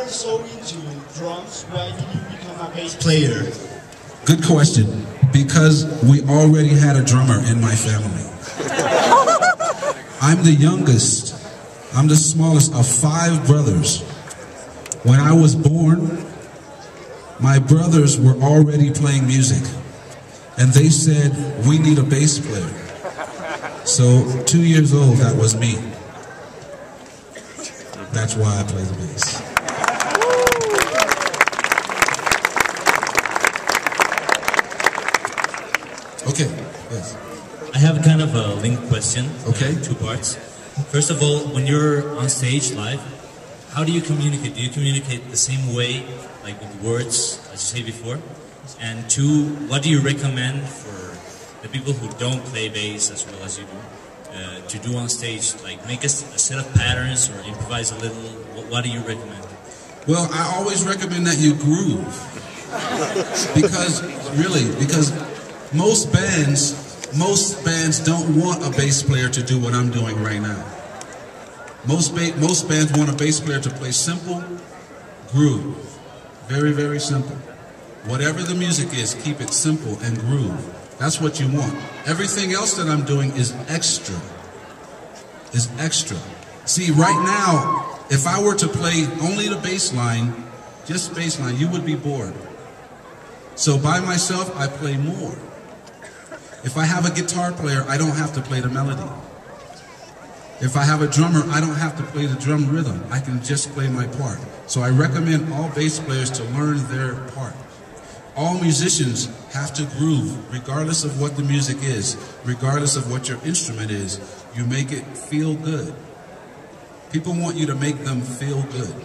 were so into drums, why did you become a bass player? Good question. Because we already had a drummer in my family. I'm the youngest. I'm the smallest of 5 brothers. When I was born, my brothers were already playing music. And they said, we need a bass player. So 2 years old, that was me. That's why I play the bass. Okay, yes. I have kind of a linked question. Okay. 2 parts. First of all, when you're on stage live, how do you communicate? Do you communicate the same way, like with words, as you said before? And 2, what do you recommend for the people who don't play bass as well as you do, to do on stage? Like make a set of patterns or improvise a little? What do you recommend? Well, I always recommend that you groove. Because most bands don't want a bass player to do what I'm doing right now. Most bands want a bass player to play simple, groove. Very, very simple. Whatever the music is, keep it simple and groove. That's what you want. Everything else that I'm doing is extra. Is extra. See, right now, if I were to play only the bass line, just bass line, you would be bored. So by myself, I play more. If I have a guitar player, I don't have to play the melody. If I have a drummer, I don't have to play the drum rhythm. I can just play my part. So I recommend all bass players to learn their part. All musicians have to groove, regardless of what the music is, regardless of what your instrument is. You make it feel good. People want you to make them feel good.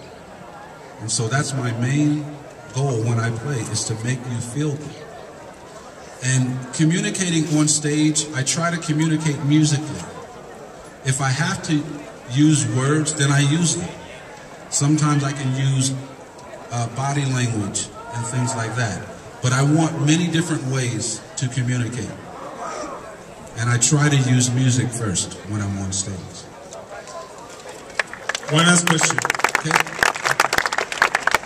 And so that's my main goal when I play, is to make you feel good. And communicating on stage, I try to communicate musically. If I have to use words, then I use them. Sometimes I can use body language and things like that. But I want many different ways to communicate. And I try to use music first when I'm on stage. One last question. Okay?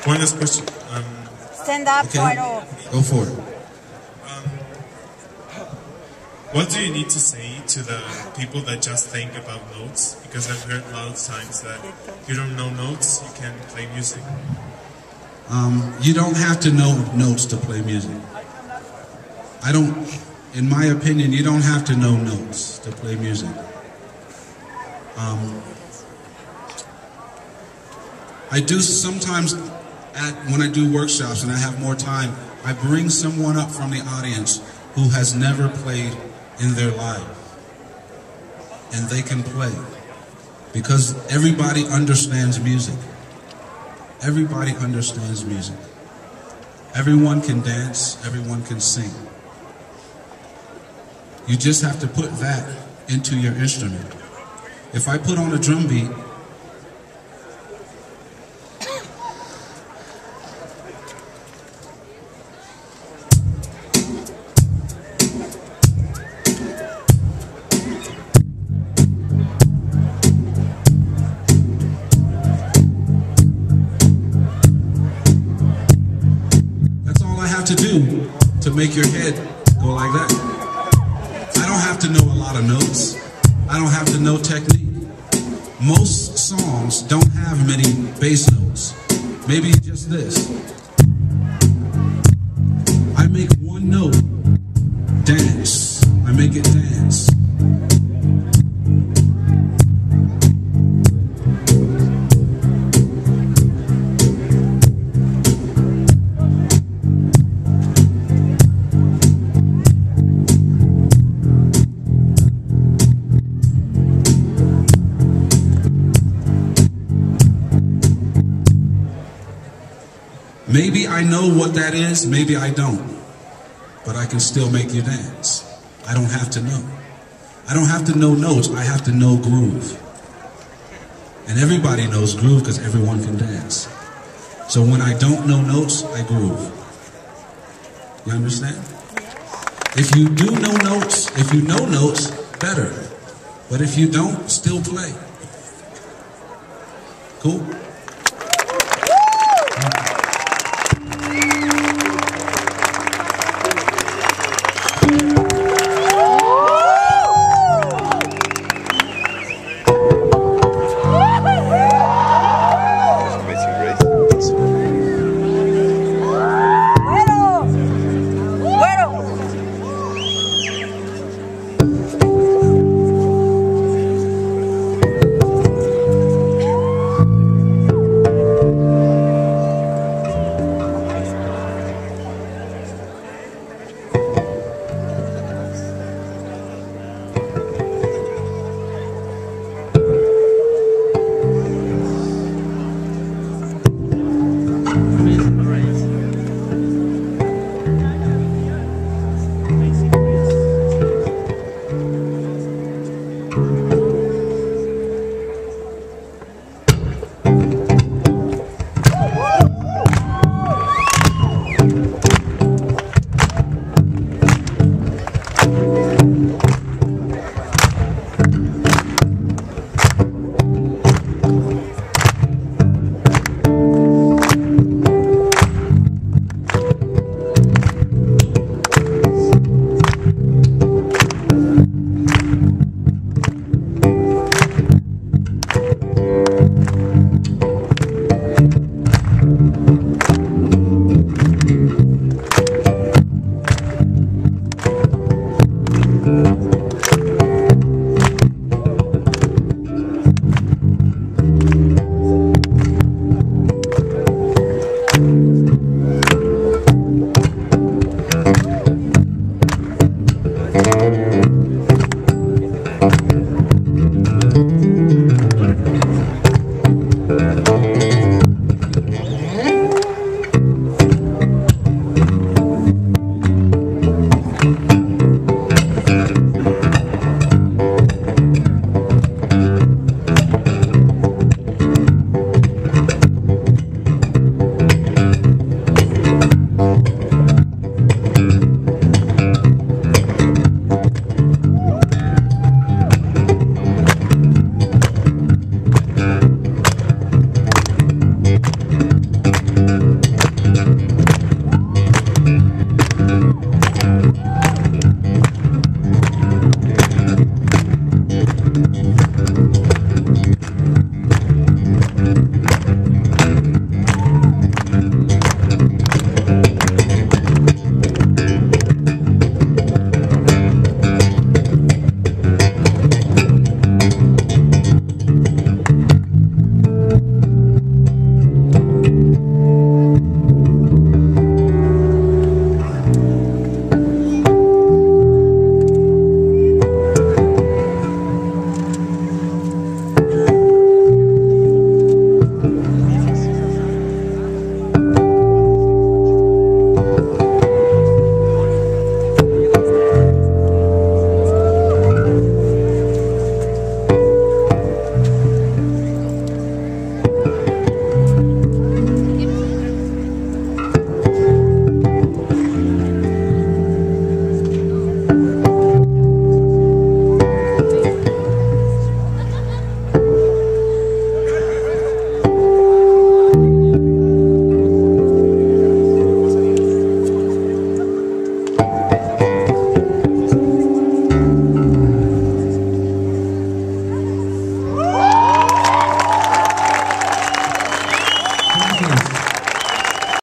One last question. Stand up, okay. Go for it. What do you need to say to the people that just think about notes? Because I've heard a lot of times that you don't know notes, you can't play music. You don't have to know notes to play music. In my opinion, you don't have to know notes to play music. I do sometimes, when I do workshops and I have more time, I bring someone up from the audience who has never played in their life. And they can play. Because everybody understands music. Everybody understands music. Everyone can dance, everyone can sing. You just have to put that into your instrument. If I put on a drum beat, to make your head go like that. I don't have to know a lot of notes. I don't have to know technique. Most songs don't have many bass notes. Maybe just this. I make one note dance. I make it dance. Maybe I know what that is, maybe I don't. But I can still make you dance. I don't have to know. I don't have to know notes, I have to know groove. And everybody knows groove because everyone can dance. So when I don't know notes, I groove. You understand? If you do know notes, if you know notes, better. But if you don't, still play. Cool?